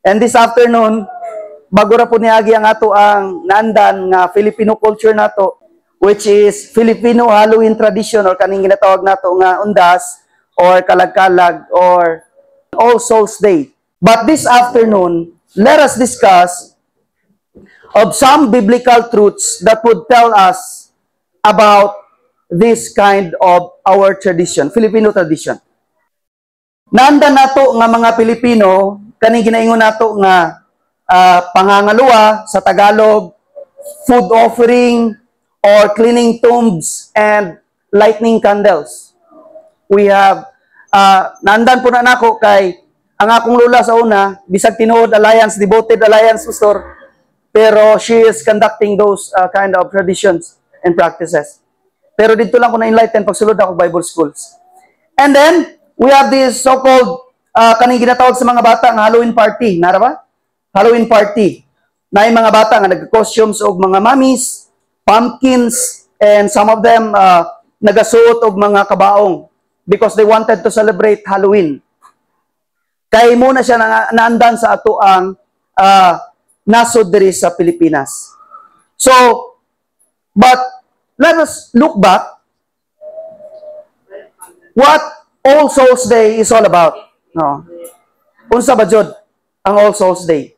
And this afternoon, bago ra po niagi ang ato ang naandan nga Filipino culture nato, which is Filipino Halloween tradition or kaning ginatawag nato nga undas or kalag-kalag or All Souls Day. But this afternoon, let us discuss of some biblical truths that would tell us about this kind of our tradition, Filipino tradition. Naandan nato nga mga Pilipino, kaning ginaingon nato nga pangangaluwa sa Tagalog, food offering, or cleaning tombs and lighting candles. We have, naandan po na nako kay ang akong lula sa una, bisag tinuod alliance, devoted alliance pastor, pero she is conducting those kind of traditions and practices. Pero dito lang ko na-enlighten pagsulod ako Bible schools. And then, we have this so-called, kaning ginatawag sa mga bata ng Halloween party. Nara ba? Halloween party. Na yung mga bata nga nag-costumes og mga mummies, pumpkins, and some of them nagasuot og mga kabaong because they wanted to celebrate Halloween. Kaya muna siya naandan sa ato ang nasod diri sa Pilipinas. So, but let us look back what All Souls Day is all about. No. Unsa ba jud ang All Souls Day?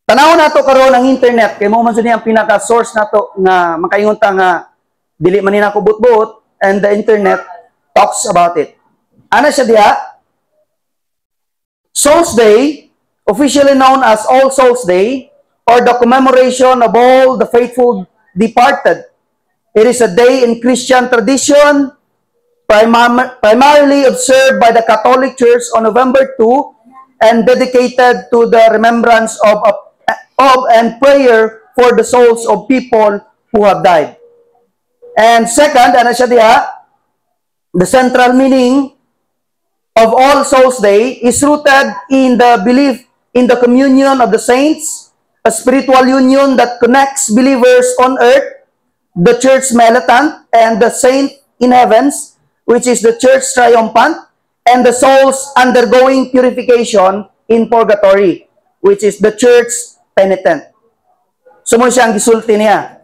Tanaw nato karon ang internet kay mo man jud ang pinaka source nato nga makaingon ta nga dili man ni nako buot-buot and the internet talks about it. Ana siya diha? Souls Day, officially known as All Souls Day, or the commemoration of all the faithful departed. It is a day in Christian tradition primarily observed by the Catholic Church on November 2 and dedicated to the remembrance of and prayer for the souls of people who have died. And second, ano siya diha? The central meaning of All Souls Day is rooted in the belief in the communion of the saints, a spiritual union that connects believers on earth, the church militant, and the saint in heavens, which is the church triumphant, and the souls undergoing purification in purgatory, which is the church penitent. So mo siya ang gisulti niya.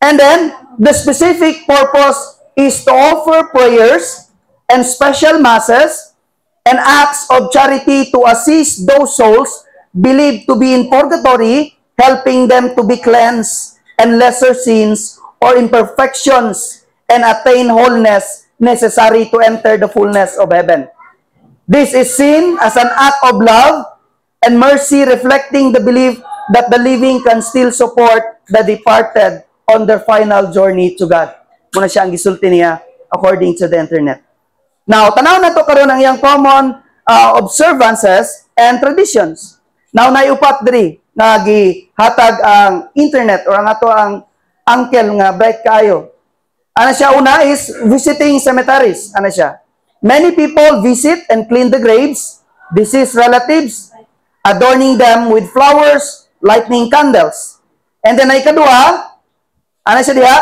And then, the specific purpose is to offer prayers and special masses and acts of charity to assist those souls believed to be in purgatory, helping them to be cleansed and lesser sins or imperfections and attain wholeness necessary to enter the fullness of heaven. This is seen as an act of love and mercy, reflecting the belief that the living can still support the departed on their final journey to God. Muna siya ang gisulti niya according to the internet. Now, tanaw na to karon ang iyang common observances and traditions. Now, naiupat diri nga gihatag ang internet or ang ato ang uncle nga break kayo. Ano siya una is visiting cemeteries. Ano siya? Many people visit and clean the graves, deceased relatives, adorning them with flowers, lighting candles. And then ay kadua, ano siya diha?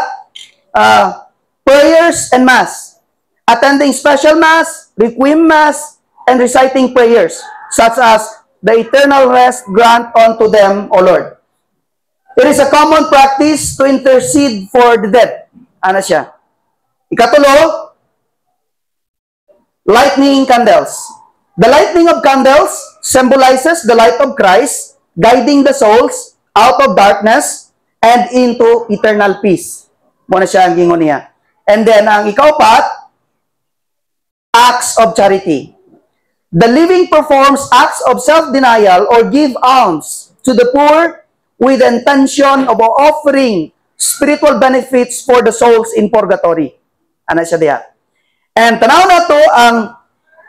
Prayers and mass. Attending special mass, requiem mass, and reciting prayers, such as the eternal rest grant unto them, O Lord. It is a common practice to intercede for the dead. Ano siya? Ikatulo, lighting candles. The lighting of candles symbolizes the light of Christ, guiding the souls out of darkness and into eternal peace. Muna siya ang gingon niya. And then, ang ikaupat, acts of charity. The living performs acts of self-denial or give alms to the poor with the intention of offering spiritual benefits for the souls in purgatory. Ano siya diya? And tanaw na to ang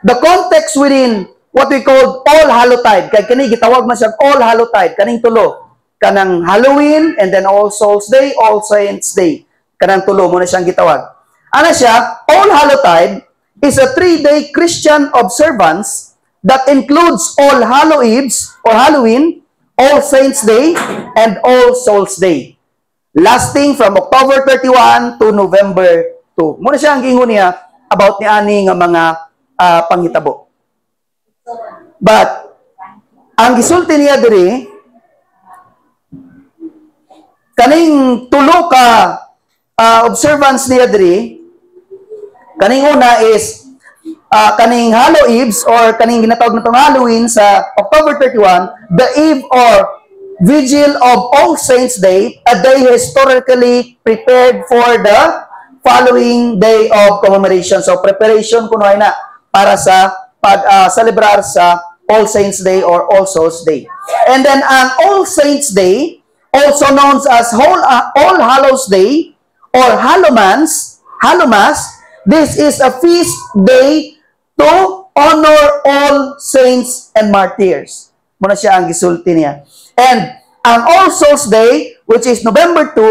the context within what we call All Hallowtide. Kaya kani gitawag man siya All Hallowtide, kaning tulo. Kanang Halloween and then All Souls Day, All Saints Day. Kanang tulo mo na siyang gitawag. Ano siya? All Hallowtide is a 3-day Christian observance that includes All Hallow Eves or Halloween, All Saints Day, and All Souls Day, lasting from October 31 to November 2. Muna siya ang gingon niya about ni ani nga mga panghitabo. But ang gisulti niya diri, kaning tulo ka observance niya diri, kaning una is kaning Hallow Eves or kaning ginatawag natong Halloween sa October 31, the eve or vigil of All Saints Day, a day historically prepared for the following day of commemoration. So preparation kuno ay na para sa celebrar sa All Saints Day or All Souls Day. And then ang All Saints Day, also known as All Hallows Day or Hallowmas, this is a feast day to honor all saints and martyrs. Muna siya ang gisulti niya. And ang All Souls Day, which is November 2,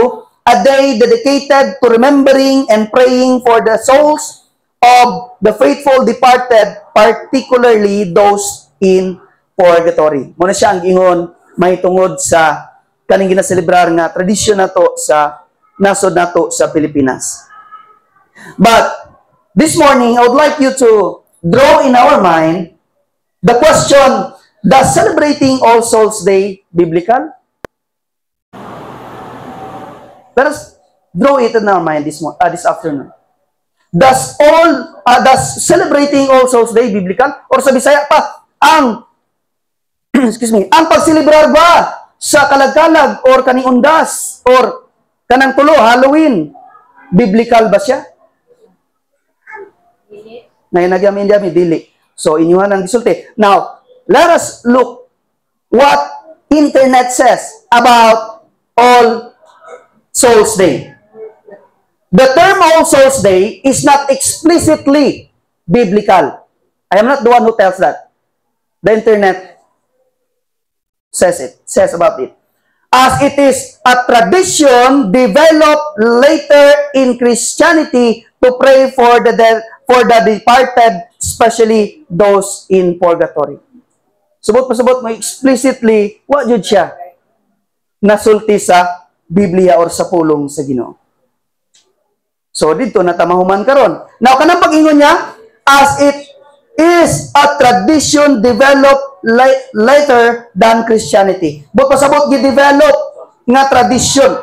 a day dedicated to remembering and praying for the souls of the faithful departed, particularly those in purgatory. Muna siya ang ingon may tungod sa kaning ginaselebrar nga tradisyon nato sa nasod nato sa Pilipinas. But this morning, I would like you to draw in our mind the question, does celebrating All Souls Day biblical? Let us draw it in our mind this afternoon. Does celebrating All Souls Day biblical? Or sa Bisaya pa, ang ang pagselebrar ba sa kalagkalag or kaning undas or kanang tulo Halloween, biblical ba siya? Nagyami dili. So inyuhan ang gisulti. Now, let us look what internet says about All Souls Day. The term All Souls Day is not explicitly biblical. I am not the one who tells that. The internet says about it. As it is a tradition developed later in Christianity to pray for the departed, especially those in purgatory. Subot mo explicitly, what yun siya? Nasulti sa Biblia or sa pulong sa Ginoo. So, dito natamahuman karon. Now, kanang pag-ingon niya, as it is a tradition developed later than Christianity. But pasabot gi-develop nga tradition.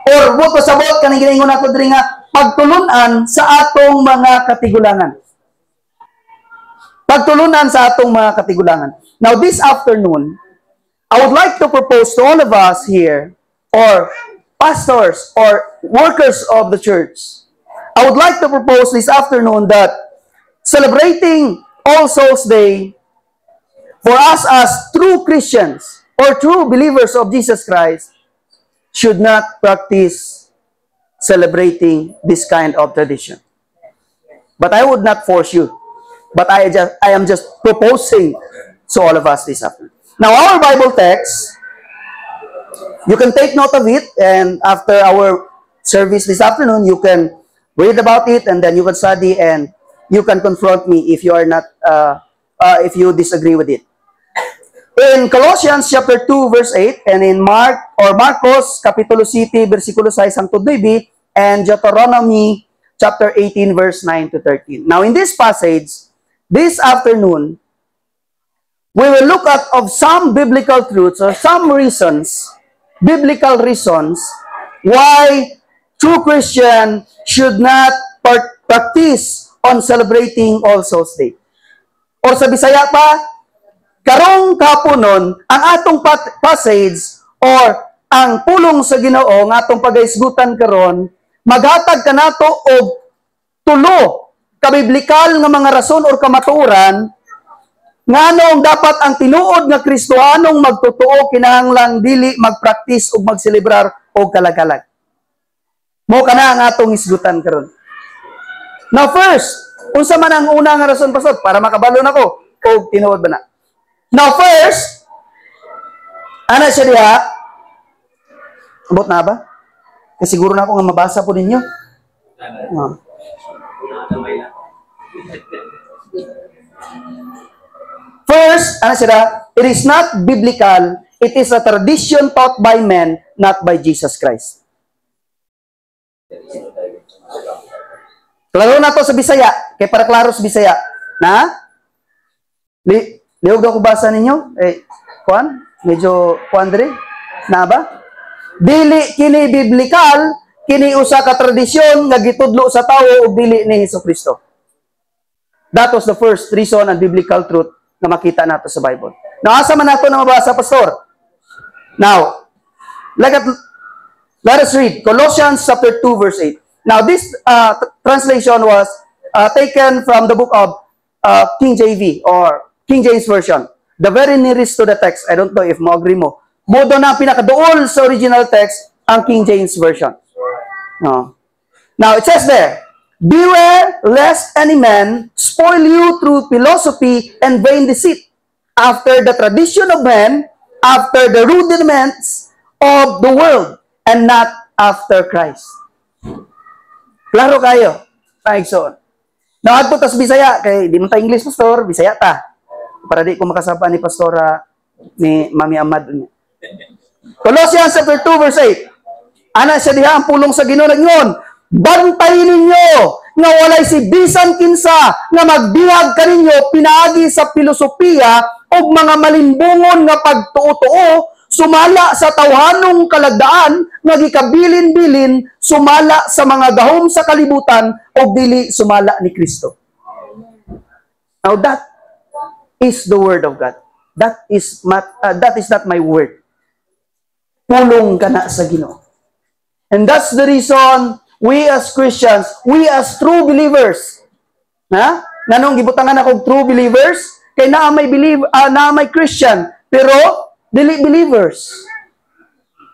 Or but pasabot kanang ginaingon nato diri nga pagtulunan sa atong mga katigulangan. Pagtulunan sa atong mga katigulangan. Now, this afternoon, I would like to propose to all of us here, or pastors, or workers of the church, I would like to propose this afternoon that celebrating All Souls Day for us as true Christians or true believers of Jesus Christ should not practice celebrating this kind of tradition. But I would not force you. But I am just proposing to all of us this afternoon. Now, our Bible text, you can take note of it, and after our service this afternoon, you can read about it, and then you can study, and you can confront me if you are not, if you disagree with it. In Colossians chapter 2 verse 8, and in Marcos Kapitulo 7 versikulo 6 hangtod 9, and Deuteronomy chapter 18 verse 9 to 13. Now in this passage, this afternoon, we will look at of some biblical truths or some reasons, biblical reasons why true Christian should not practice on celebrating All Souls Day. Or sa Bisaya pa, karong kapunon, ang atong passage or ang pulong sa Ginoo nga atong pagaisgutan karon, maghatag kanato og tulo kabiblikal nga mga rason or kamatuoran nganong dapat ang tinuod nga Kristohanong magtotoo kinahanglang dili magpraktis ug magselebrar og kalagalag. Mo kana ang atong isgutan karon. Now first, unsa man ang una nga rason pastor para makabalo nako og tinuod ba na? Now first, ana siya diha. Abot na ba? Kasi siguro na ako nga mabasa po ninyo. First, ano siya? It is not biblical. It is a tradition taught by men, not by Jesus Christ. Klaro na to sa Bisaya. Kaya para klaro sa Bisaya. Na? Liog ako basa ninyo? Kuan? Medyo kuandre? Na ba? Dili kini biblikal, kini usa ka tradisyon nga gitudlo sa tawo ug dili ni Hesukristo. That was the first reason and biblical truth na makita nato sa Bible. Now, asa man nato na mabasa, Pastor? Now, let us read Colossians chapter 2 verse 8. Now, this translation was taken from the book of King JV or King James Version. The very nearest to the text. I don't know if mo agree mo. Modo na pinakaduol sa original text ang King James Version. No. Now, it says there, beware lest any man spoil you through philosophy and vain deceit, after the tradition of men, after the rudiments of the world, and not after Christ. Klaro kayo. Paigsoon. Now, adto tas Bisaya, kay di man ta English, Pastor, Bisaya ta. Para di ko makasapa ni Pastora ni Mami Amad niya. Colossians chapter 2 verse 8. Ana siya diha ang pulong sa Ginoo nagnon. Bantayin ninyo nga walay si bisan kinsa nga magbihag kaninyo pinaagi sa filosofiya o mga malimbungon nga pagtuo-tuo, sumala sa tawhanong kalagdaan nga gikabilin-bilin, sumala sa mga gahom sa kalibutan o dili sumala ni Kristo. Now that is the word of God. That is not my word. Pulong ka na sa Ginoo. And that's the reason we as Christians, we as true believers, nanong gibutangan ako true believers, kay naa may Christian, pero dili believers.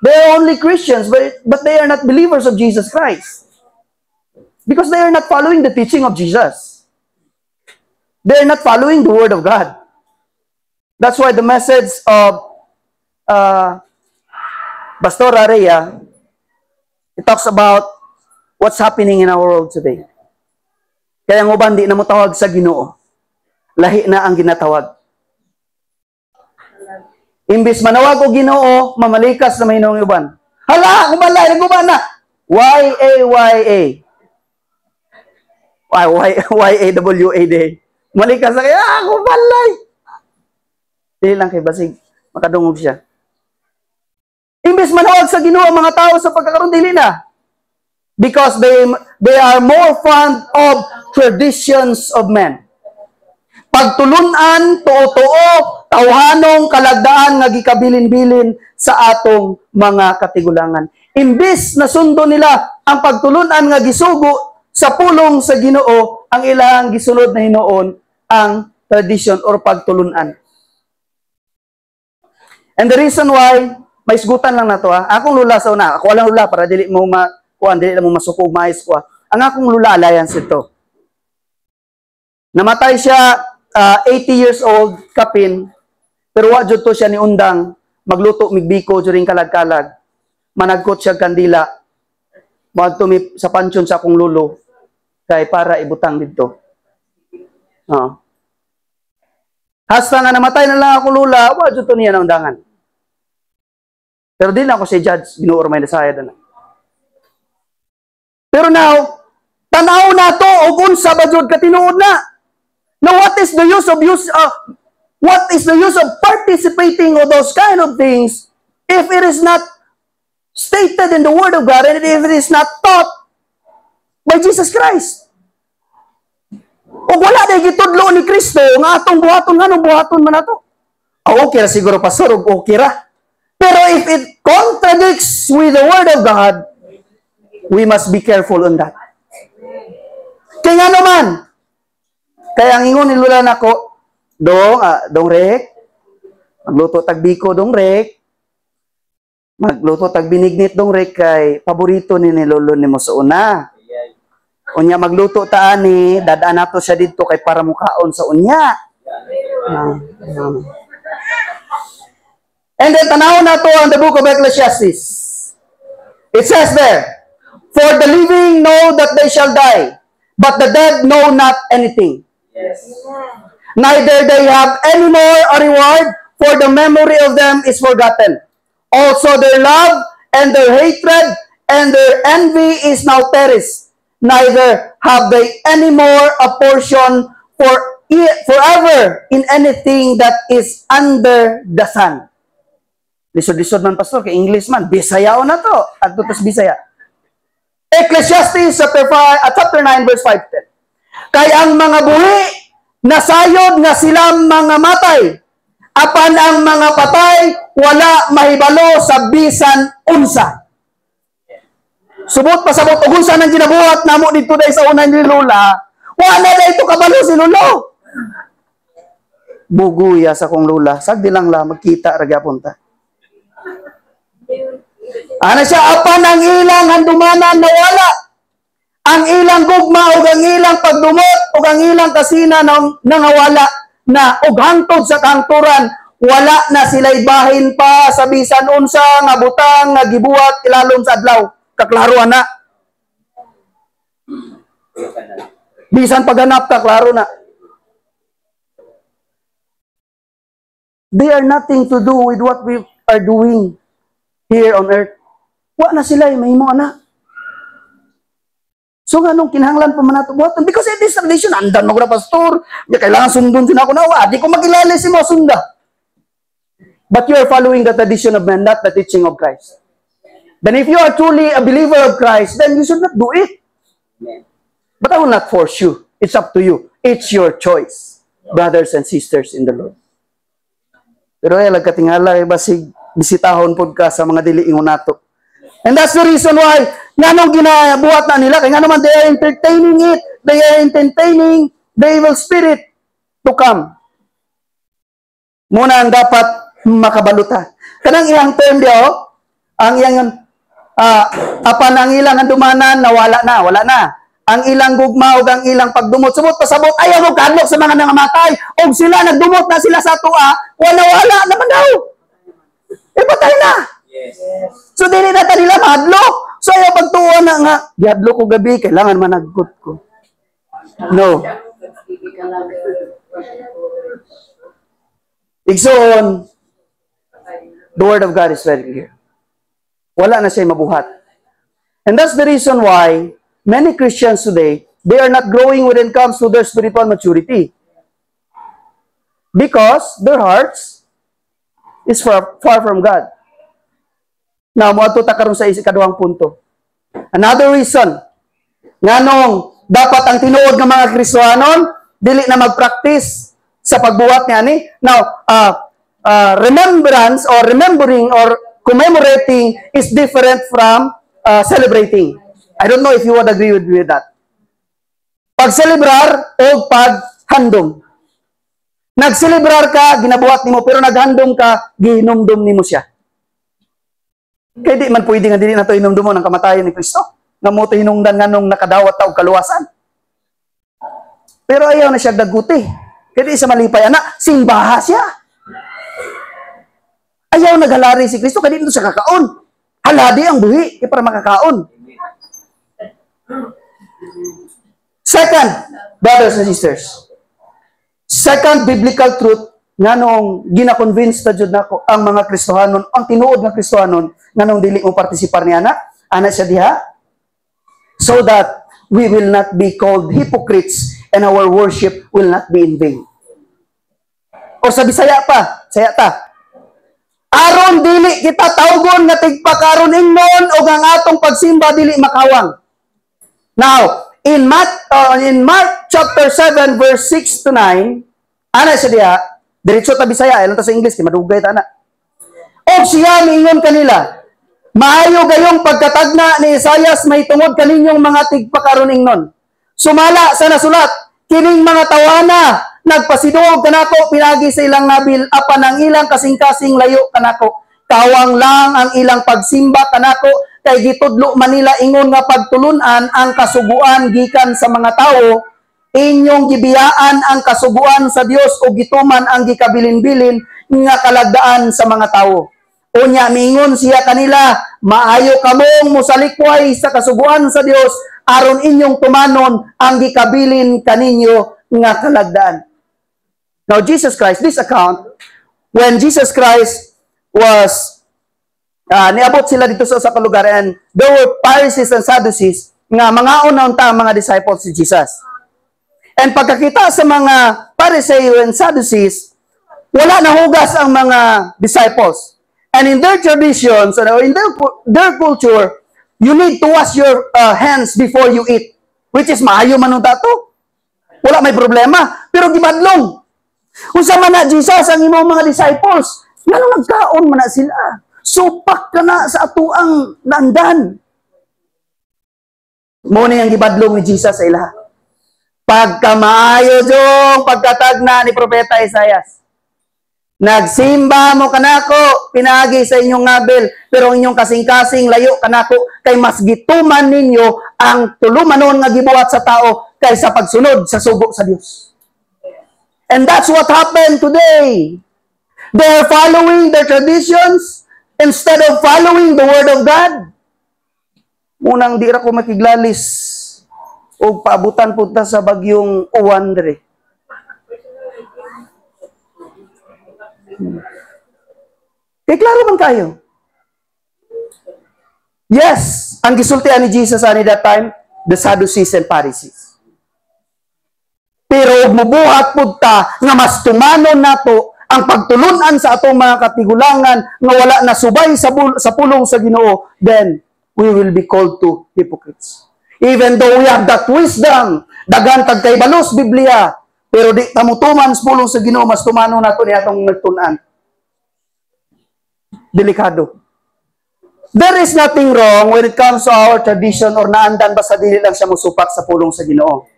They are only Christians, but they are not believers of Jesus Christ. Because they are not following the teaching of Jesus. They are not following the Word of God. That's why the message of Pastor Areya, it talks about what's happening in our world today. Kaya ang uban di na mo tawag sa Ginoo. Lahi na ang ginatawag. Imbis manawag o Ginoo, mamalikas na may hinong uban. Hala, kumalay, naguban na. Y-A-Y-A. Y-A-W-A-D. Malikas na kaya, kumalay. Dili lang kay basig. Makadungog siya. Imbis manawag sa Ginoo ang mga tao sa pagkakaroon, dili na. Because they are more fond of traditions of men. Pagtulunan, tuo-tuo, tawhanong kalagdaan nga gikabilin-bilin sa atong mga katigulangan. Imbis na sundo nila ang pagtulunan nga gisugo sa pulong sa Ginoo, ang ilang gisunod na hinuon ang tradition or pagtulunan. And the reason why, may isgutan lang na to akong lula sa una, ako walang lula para dili mo dili mo masukog mais ko. Ang akong lula alliance ito. Namatay siya 80 years old, kapin, pero wa jud to siya ni undang magluto migbiko during kalag-kalag. Managkot siya kandila. Moadto mi sa pansyon sa akong lulo kay para ibutang didto. Hasta nga namatay na lang ako lula, wa jud to niya na undangan. Pero di na ako si judge, Ginoo may nasayad na. Pero now, tanaw na to og unsa ba jud ka tinuod na? Now, what is the use of participating of those kind of things if it is not stated in the Word of God and if it is not taught by Jesus Christ? O wala na gitudlo ni Kristo nga atong buhaton nganong buhaton man ato. Okay ra siguro pastor, okay ra. Pero if it contradicts with the Word of God, we must be careful on that. Kaya nga naman, kaya ang ingon ni Lula nako, dong rek, magluto tag biko dong rek, magluto tag binignit dong rek kay paborito ni Lolo ni mo sa una. Unya magluto ta ani, dadaan nato siya didto kay para mukaon sa unya. And then tanaw nato ang the book of Ecclesiastes. It says there, for the living know that they shall die, but the dead know not anything. Yes. Neither they have any more a reward, for the memory of them is forgotten. Also their love and their hatred and their envy is now perished. Neither have they any more a portion, for forever in anything that is under the sun. Lisod-lisod man, pastor, kay English man, Bisaya o na to, at tutos Bisaya. Ecclesiastes chapter 9, verse 5-10. Kay ang mga buhi, nasayod nga silang mga matay, apan ang mga patay, wala mahibalo sa bisan unsa. Subot pasabot ug unsa nang ginabuhat namo dito dai sa unang ni Lola, wala na ito kabalo si Lolo. Buguya sa kong Lola, sagdi lang la magkita ra gyapon ta. Ana siya, apan ang ilang handumanan nawala. Ang ilang gugma ug ang ilang pagdumot ug ang ilang kasina nangawala na ug hangtod sa kanturan wala na sila'y bahin pa sa bisan unsa nga butang nga gibuhat ilalom sa adlaw. Kaklaro na. Bisan paghanap ka, klaro na. They are nothing to do with what we are doing here on earth. Wa na sila, mahimo na. So nga nung kinahanglan pa man nato buhaton, because it is tradition, andan mo na pastor, kailangan sundon din ako na, di ko magilala si mo sunda. But you are following the tradition of man, not the teaching of Christ. Then if you are truly a believer of Christ, then you should not do it. But I will not force you. It's up to you. It's your choice, brothers and sisters in the Lord. Pero ay lagkatingala, basig bisitahon pod ka sa mga dili ingon nato. And that's the reason why nganong ginabuhat na nila, kaya nga naman they are entertaining it, they are entertaining the evil spirit to come. Muna ang dapat makabaluta. Kanang iyang term diyo, ang iyang apan ang ilang handumanan nawala na, wala na. Ang ilang gugma o ang ilang pagdumot, subot pasabot, ayaw mo kadlok sa mga nangamatay. O sila nagdumot na sila sa tua, wala naman daw. Patay na. Yes. So dili na nila mahadlok. So ayaw pagtuwa na nga, gihadlok ko gabi, kailangan managkot ko. No. Igsoon, the word of God is very clear. Wala na siya mabuhat. And that's the reason why many Christians today, they are not growing when it comes to their spiritual maturity. Because their hearts is far from God. Now, moadto ta karon sa ikaduhang punto. Another reason, nganong dapat ang tinuod ng mga Kristiyanon dili na mag-practice sa pagbuhat niya ni. Now, remembrance or remembering or commemorating is different from celebrating. I don't know if you would agree with me with that. Pag-celebrar o pag-handom. Nag-celebrar ka, ginabuhat nimo, pero naghandom ka, gihinumdum nimo siya. Kaya di man pwede nga dili na ito hinumdum mo ng kamatayan ni Kristo. Nga mo ito hinungdan nga nung nakadawat ta og kaluwasan. Pero ayaw na siya daguti. Kaya di sa malipay, anak, simbaha siya. Ayaw naghalari si Kristo, kaya dito siya kakaon. Haladi ang buhi, para makakaon. Second, brothers and sisters, second biblical truth, nga nung gina-convince na jud nako ang mga Kristohanon, ang tinuod nga Kristohanon, nga nung dili mo partisipar ni ana siya diha, so that we will not be called hypocrites and our worship will not be in vain. O sa Bisaya pa, saya ta, aron dili kita tawgon nga tigpakaron ingnon o ang atong pagsimba dili makawang. Now, in Mark chapter 7 verse 6 to 9, ana siya diha, diretso ta Bisaya, alam ta sa English, kay madugay ta na. O siya miingon kanila, maayo gayong pagkatagna ni Isaias may tungod kaninyong mga tigpakaron ingnon. Sumala sa nasulat, kining mga tawana nagpasiduog kanako pinagi sa ilang nabil apan ang ilang kasing-kasing layo kanako. Kawang lang ang ilang pagsimba kanako kay gitudlo Manila ingon nga pagtulunan ang kasuguan gikan sa mga tawo, inyong gibiyaan ang kasuguan sa Dios o gituman ang gikabilin-bilin nga kalagdaan sa mga tawo. Unya mingon siya kanila, maayo kamong musalikway sa kasuguan sa Dios aron inyong tumanon ang gikabilin kaninyo nga kalagdaan. Now Jesus Christ, this account, when Jesus Christ was niabot sila dito sa lugar, and there were Pharisees and Sadducees nga mga una-unta mga disciples si Jesus. And pagkakita sa mga Pharisee and Sadducees, wala na hugas ang mga disciples. And in their traditions, in their culture, you need to wash your hands before you eat. Which is maayo man dato. Wala may problema. Pero gibadlong. Unsa man na Jesus ang imong mga disciples, ngano nagkaon man na sila. Supak ka na sa atuang nandan. Muna yung gibadlong ni Jesus sa ilaha. Pagkamaayo jong pagkatagna ni Propeta Isaias. Nagsimba mo kanako, pinagi sa inyong ngabil, pero inyong kasing-kasing layo kanako, kay mas gituman ninyo ang tulumanon nga gibuhat sa tao kaysa pagsunod sa sugo sa Dios. And that's what happened today. They're following their traditions instead of following the Word of God. Munang di ra ko makiglalis o paabutan punta sa bagyong uwan dire. Kaya klaro man kayo. Yes, ang gisultian ni Jesus ani that time, the Sadducees and Pharisees. Pero mubuhat pud ta nga mas tumanon nato ang pagtulunan sa atong mga katigulangan nga wala na subay sa pulong sa Ginoo, then we will be called to hypocrites. Even though we have that wisdom, daghan tag kay balos Biblia, pero di tamutuman sa pulong sa Ginoo, mas tumanon nato ni atong nagtun-an. Delikado. There is nothing wrong when it comes to our tradition or naandan basta dili lang siya musupak sa pulong sa Ginoo.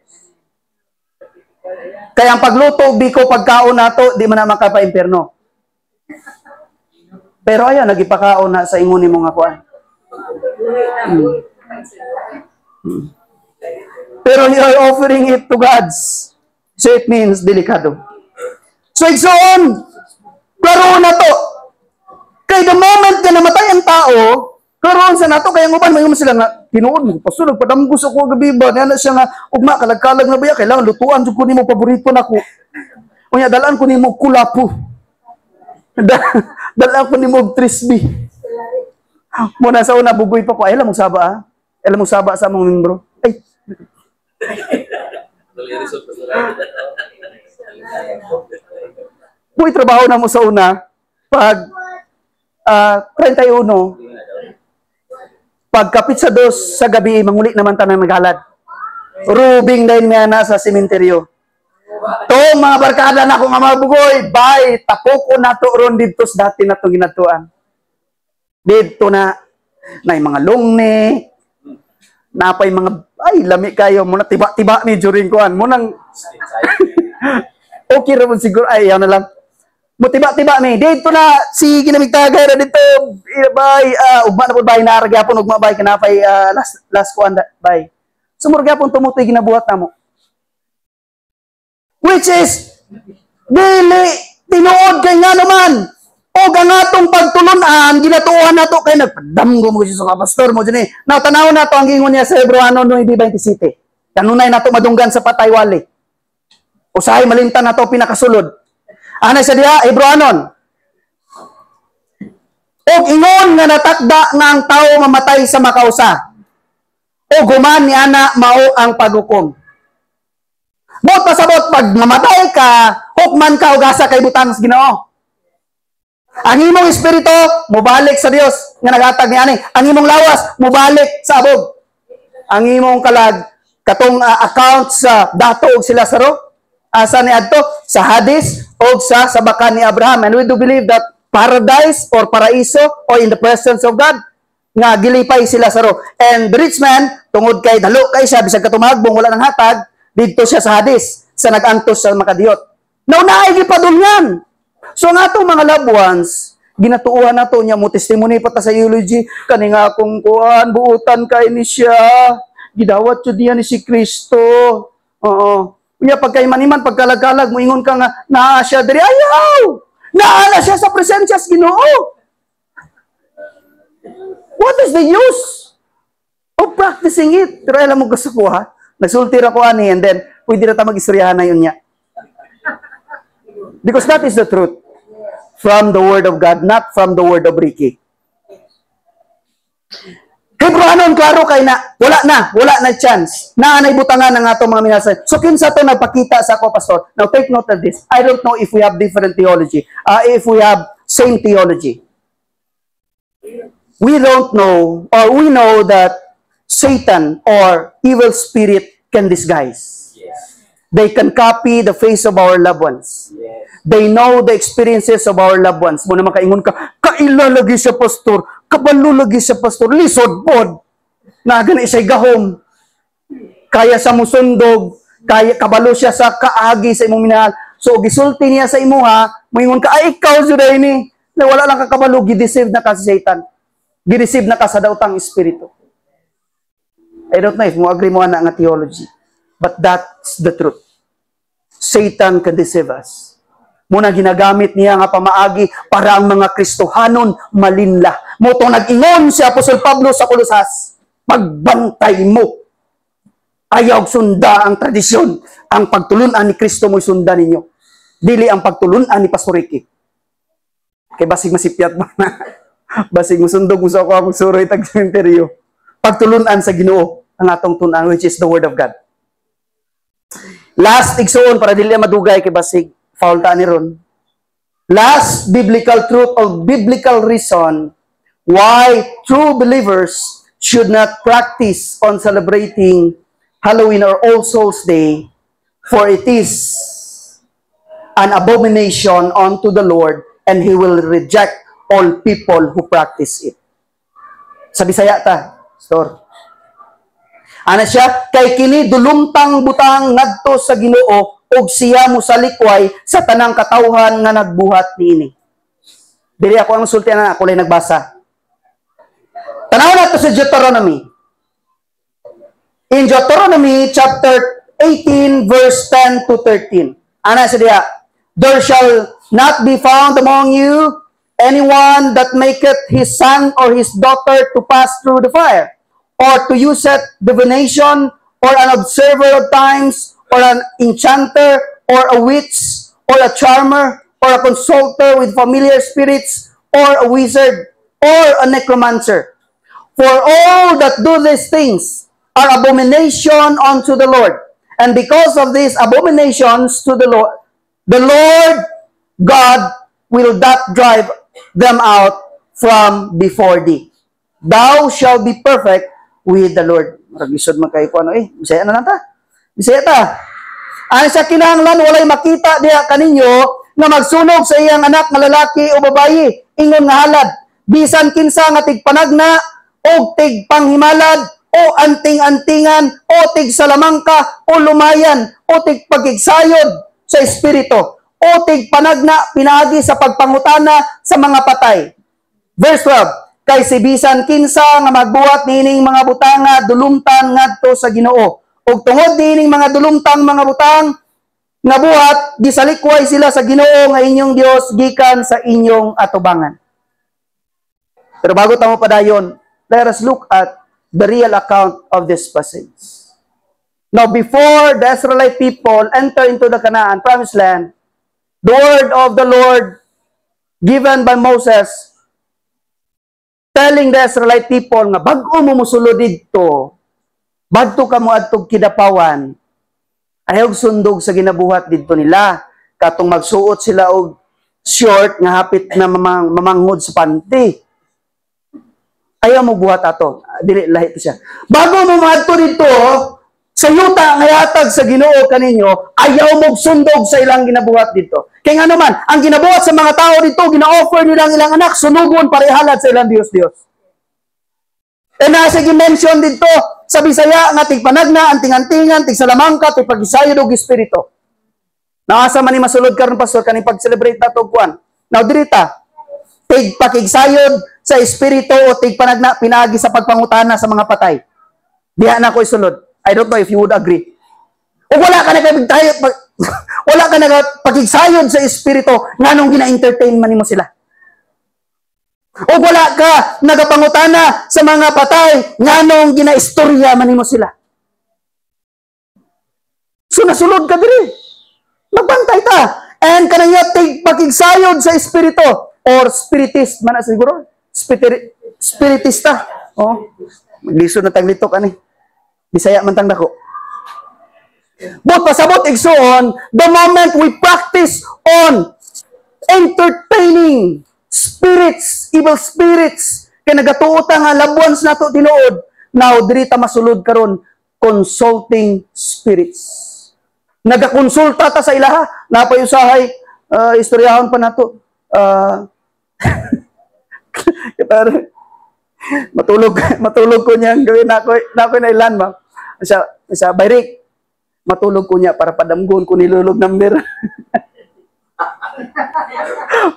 Kaya ang pagluto, biko, pagkaon nato, di man na makapa-impyerno. Pero ayan, nagipakaon na sa ingon ni mga kuan. Pero you are offering it to God's. So it means delikado. So igsoon, klaro na to. Kay the moment na namatay ang tao, karon sa nato kay uban mayon sila nga tinuod mo pasulog padamgo sa ko gabi ba na siya nga ugma kalag-kalag na ba kailangan lutuan jud ko nimo paborito nako. Unya dalan ko nimo kulapo. Dalan ko nimo trisby. Mo na sa una bugoy pa ko ay lamang saba ah. Alam mo saba sa among membro. Ay. Buhay trabaho na mo sa una pag 31 pagkapit sa 2 sa gabi, manguli naman tanang naghalad. Rubing din nga na sa sementeryo. Tong mga barkada na ko nga mabugoy, bay, tapoko na to ron dito sa dati na to ginatuan. Dito na yung mga lungni, napay mga, ay, lami kayo, muna tiba-tiba ni during kuan. Munang, okay ramon siguro, ay, yan na lang. Mutiba-tiba mi. Dito na si ginamigtagay na dito. Bay, ugma na po bay naragapon ugma bay kanapay last kuan bay. Sumurgapon tumutoy ginabuhat namo. Which is dili tinuod kay nga naman. O gangatong pagtulunan ginatuohan nato kay nagpadamgo mo si sa pastor mo dinhi. Natanaw nato ang gingon niya sa Hebreano 9:27. Kanunay nato madunggan sa pataywali. Usahay malintan nato pinakasulod. Ana sa diha, Hebreanon. Og ingon nga natakda nga ang tao mamatay sa makausa. O guman ni ana mao ang paghukom. Bot pasabot pag mamatay ka, hukman ka og asa kay butang sa Ginoo. Ang imong espiritu mobalik sa Dios nga naghatag niani. Ang imong lawas mobalik sa abog. Ang imong kalag katong account sa dato og sila saro. Asa ni adto sa Hades o sa sabakan ni Abraham, and we do believe that paradise or paraiso or in the presence of God nga gilipay sila sa ro. And the rich man tungod kay dalo kay siya bisag katumagbong wala nang hatag didto siya sa Hades sa nagantos sa makadiyot. Naunaay gipadulngan. So nga itong mga loved ones, ginatuuhan na to niya mo testimony pa ta sa eulogy kani nga akong kuan buutan kay ni siya gidawat jud niya ni si Kristo. Oo. Unya pagkay maniman pagkalag-kalag mo ingon ka nga naa siya diri ayaw. Naa na siya sa presensya sa Ginoo. What is the use of practicing it? Pero alam mo gusto ko ha. Nagsulti ra ko ani and then pwede ra ta mag-istoryahan na yun niya. Because that is the truth from the Word of God, not from the Word of Ricky. Hebrew Kanon klaro kay na wala na chance. Naanay butangan ng ato mga minasay. So kinsa to nagpakita sa ako, pastor. Now take note of this. I don't know if we have different theology. If we have same theology. We don't know, or we know that Satan or evil spirit can disguise. They can copy the face of our loved ones. They know the experiences of our loved ones. Muna makaingon ka, kaila lagi siya, pastor. Kabalo lagi siya, pastor. Lisod pod. Nagan isa'y gahom. Kaya sa musundog. Kaya kabalo siya sa kaagi sa imong minahal. So, gisulti niya sa imuha. Moingon ka, ay ikaw suday ni. Na wala lang ka kabalo. Gideceive na ka sa Satan. Gideceive na ka sa dautang espiritu. I don't know if mo agree mo na nga theology. But that's the truth. Satan can deceive us. Muna ginagamit niya nga pamaagi para ang mga Kristohanon malinla. Mo to nag-ingon si Apostol Pablo sa Kolosas, pagbantay mo. Ayaw sunda ang tradisyon. Ang pagtulunan ni Kristo mo'y sunda ninyo. Dili ang pagtulunan ni Pastor Ricky. Kay basig masipyat mo na. Basig musundog mo sa ako suroy tag-sementeryo. Pagtulunan sa Ginoo ang atong tunan, which is the Word of God. Last igsoon para dili madugay kay basig foul ta ni ron. Last biblical truth or biblical reason why true believers should not practice on celebrating Halloween or All Souls Day, for it is an abomination unto the Lord, and He will reject all people who practice it. Sa Bisaya ta, Pastor. Ana siya, kay kini dulumtang butang ngadto sa Ginoo, og siya mo sa likway sa tanang katawhan nga nagbuhat niini. Dili ako ang sulti na ako lang nagbasa. Tanaw na to sa Deuteronomy. In Deuteronomy chapter 18 verse 10 to 13. Ana siya diha, there shall not be found among you anyone that maketh his son or his daughter to pass through the fire, or to use divination, or an observer of times, or an enchanter, or a witch, or a charmer, or a consulter with familiar spirits, or a wizard, or a necromancer. For all that do these things are abomination unto the Lord. And because of these abominations to the Lord God will not drive them out from before thee. Thou shalt be perfect with the Lord. Maraglisod man kayo ko ano Bisaya na lang ta. Bisaya ta. Ang sa kinahanglan walay makita diha kaninyo nga magsunog sa iyang anak nga lalaki o babayi, ingon nga halad, bisan kinsa nga tigpanagna o tigpanghimalad o anting-antingan o tigsalamangka o lumayan o tigpagigsayod sa espiritu o tigpanagna pinagi sa pagpangutana sa mga patay. Verse 12. Kay si bisan kinsa nga magbuhat niining mga butanga dulumtan ngadto sa Ginoo, ug tungod niining mga dulumtang mga butang nga buhat gisalikway sila sa Ginoo nga inyong Dios gikan sa inyong atubangan. Pero bago ta mo padayon, let us look at the real account of this passage. Now before the Israelite people enter into the Canaan promised land, the word of the Lord given by Moses telling the Israelite people nga bag-o mo musulod didto, badto ka mo adtog kidapawan, ayaw sundog sa ginabuhat didto nila, katong magsuot sila og short nga hapit na mamanghod sa panty. Ayaw mo buhat ato, dili lahi to siya. Bago mo maadto didto sa yuta nga yatag sa Ginoo kaninyo, ayaw mo sundog sa ilang ginabuhat dito. Kaya nga naman, ang ginabuhat sa mga tao dito, gina-offer nilang ilang anak, sunugon parehalad sa ilang Diyos-Diyos. And nasa gi-mention dito, sa Bisaya, nga tigpanagna, anting-antingan, tigsalamangka, tigpagisayod og espiritu. Naasa man ni masulod karon pastor, kaning pag-celebrate na tugkuan. Now, dirita, tigpakigsayod sa espiritu o tigpanagna, pinagi sa pagpangutana sa mga patay. Diha na ko isulod. I don't know if you would agree. O wala ka wala ka nagpakigsayod sa espiritu nganong gina-entertain man nimo sila. O wala ka nagapangutana sa mga patay nganong gina-istorya man nimo sila. So nasulod ka diri. Magbantay ta. And kanang pakigsayod sa espiritu or spiritist man siguro. Spiritista. Oh. Maglisod na taglitok ani. Bisaya man tang dako. But pasabot igsoon, the moment we practice on entertaining spirits, evil spirits, kay nagatuota nga labuans nato tinuod, now diri ta masulod karon consulting spirits. Nagakonsulta ta sa ilaha, napayusahay, istoryahon pa nato. matulog ko niya gawin nako na ilan ba. Sa bayrik, matulog ko niya para padamgon ko nilulog number.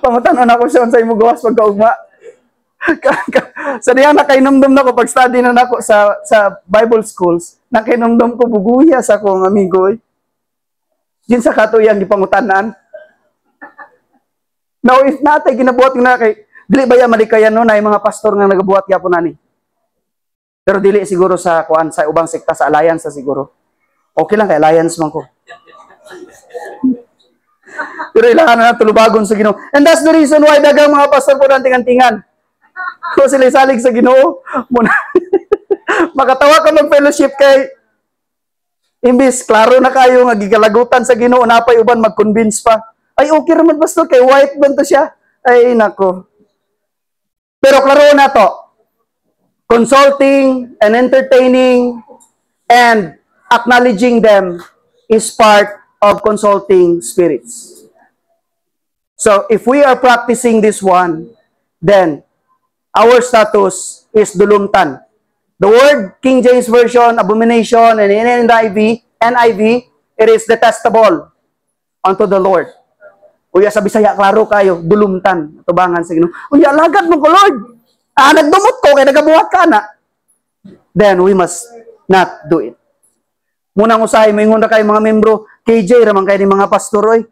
Pamatanon ako siya unsay mo gawas pagkaugma. Sa diyan nakainomdom na ko pag study na nako sa Bible schools, nakainomdom ko buguya sa akong amigo. Din sa katuyang gipangutanan. Now if natay ginabuhat na kay dili ba ya malikayan no na mga pastor nga nagabuhat gyapon nani. Pero dili siguro sa kuan sa ubang sekta sa alliance siguro. Okay lang kay alliance man ko. Pero ilangan na tulubagon sa Ginoo. And that's the reason why daghang mga pastor po nanting-antingan. Kung sila salig sa Ginoo, muna makatawa ka mag-fellowship kay imbis klaro na kayo nga gigalagutan sa Ginoo, napay uban mag-convince pa. Ay okay raman pastor kay white man to siya. Ay nako. Pero klaro na to. Consulting and entertaining and acknowledging them is part of consulting spirits. So, if we are practicing this one, then our status is dulumtan. The word King James Version, abomination, and in NIV, it is detestable unto the Lord. Uya sa Bisaya, klaro kayo, dulumtan, tubangan sa Ginoo. Uya, lagad mo ko, Lord. Nagdumot ko, kaya nagabuhat ka na. Then, we must not do it. Munang usahay, may na kayo mga membro, KJ, ramang kayo ni mga pastor, oy.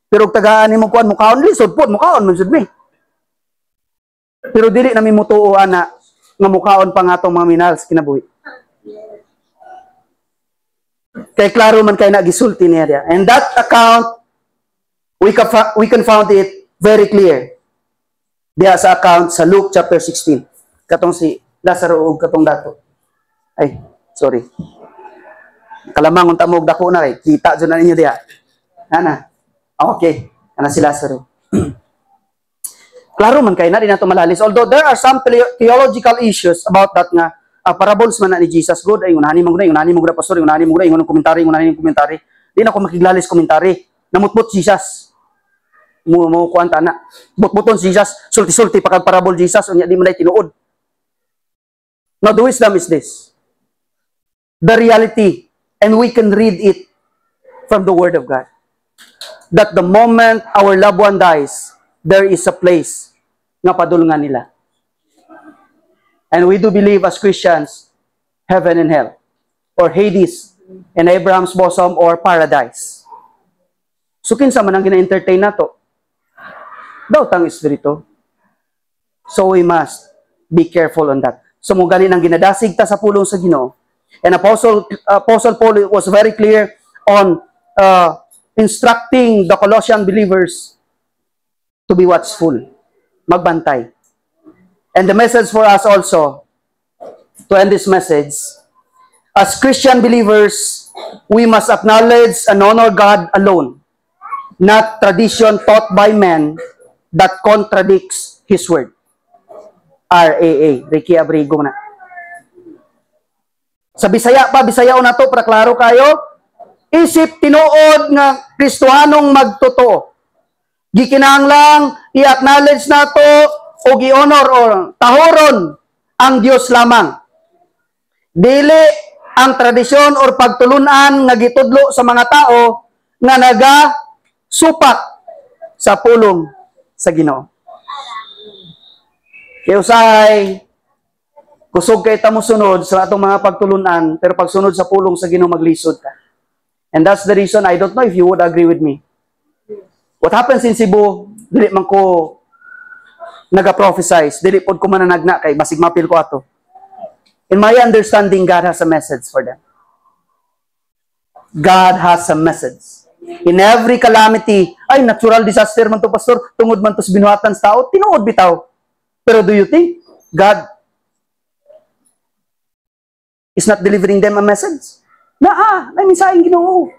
Pero tagaan ni mo kuan, mukaon, lisod po, mukaon, mansud mi. Pero dili na mi mutuoan na, nga mukaon pa nga itong mga minals, kinabuhi. Kay klaro man kayo nagisulti niya. And that account, we can found it very clear. Diya sa account sa Luke chapter 16. Katong si Lazaro ug katong dato. Ay, sorry. Kalamang unta mo dako na kay kita jud na ninyo diha. Ana. Okay, ana si Lazaro. Klaro man kay na di nato malalis. Although there are some theological issues about that nga parables man na ni Jesus. Good ay unani mo gud pastor, unani mo gud ingon komentary. Di na ko makiglalis komentary. Namutmut Jesus. Mo kuanta na. Butbuton Jesus, sulti-sulti pa kag parable Jesus unya di man day tinuod. Now the wisdom is this. The reality, and we can read it from the Word of God, that the moment our loved one dies, there is a place nga padulngan nila. And we do believe as Christians, heaven and hell, or Hades, and Abraham's bosom, or paradise. So kinsa man ang gina-entertain nato? Daw tang espiritu. So we must be careful on that. So mo ganin ang ginadasig ta sa pulong sa Ginoo. And Apostle Paul was very clear on instructing the Colossian believers to be watchful, magbantay. And the message for us also, to end this message, as Christian believers, we must acknowledge and honor God alone, not tradition taught by men that contradicts His Word. RAA, Ricky Abrigo na. Sa Bisaya pa, Bisaya na to, para klaro kayo, isip tinuod nga Kristohanong magtotoo. Gikinahanglang i-acknowledge nato o gi-honor o tahoron ang Dios lamang. Dili ang tradisyon or pagtulunan nga gitudlo sa mga tao nga naga supak sa pulong sa Ginoo. Kaya usahay, kusog kay ta mo sunod sa atong mga pagtulunan, pero pag sunod sa pulong sa Ginoo maglisod ka. And that's the reason, I don't know if you would agree with me. What happens in Cebu, dili man ko naga-prophesize, dili pod ko mananagna kay basig mapil ko ato. In my understanding, God has a message for them. God has a message. In every calamity, ay natural disaster man to pastor, tungod man to sa binuhatan sa tao, tinuod bitaw. Pero do you think God is not delivering them a message. May mensaheng Ginoo.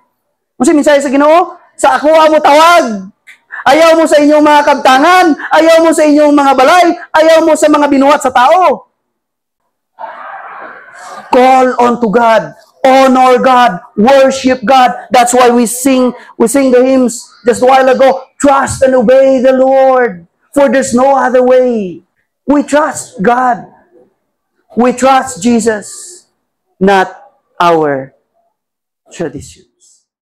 Kung sa mensahe sa Ginoo, sa ako mo tawag. Ayaw mo sa inyong mga kabtangan, ayaw mo sa inyong mga balay, ayaw mo sa mga binuhat sa tao. Call on to God, honor God, worship God. That's why we sing the hymns just a while ago. Trust and obey the Lord, for there's no other way. We trust God. We trust Jesus, not our tradition.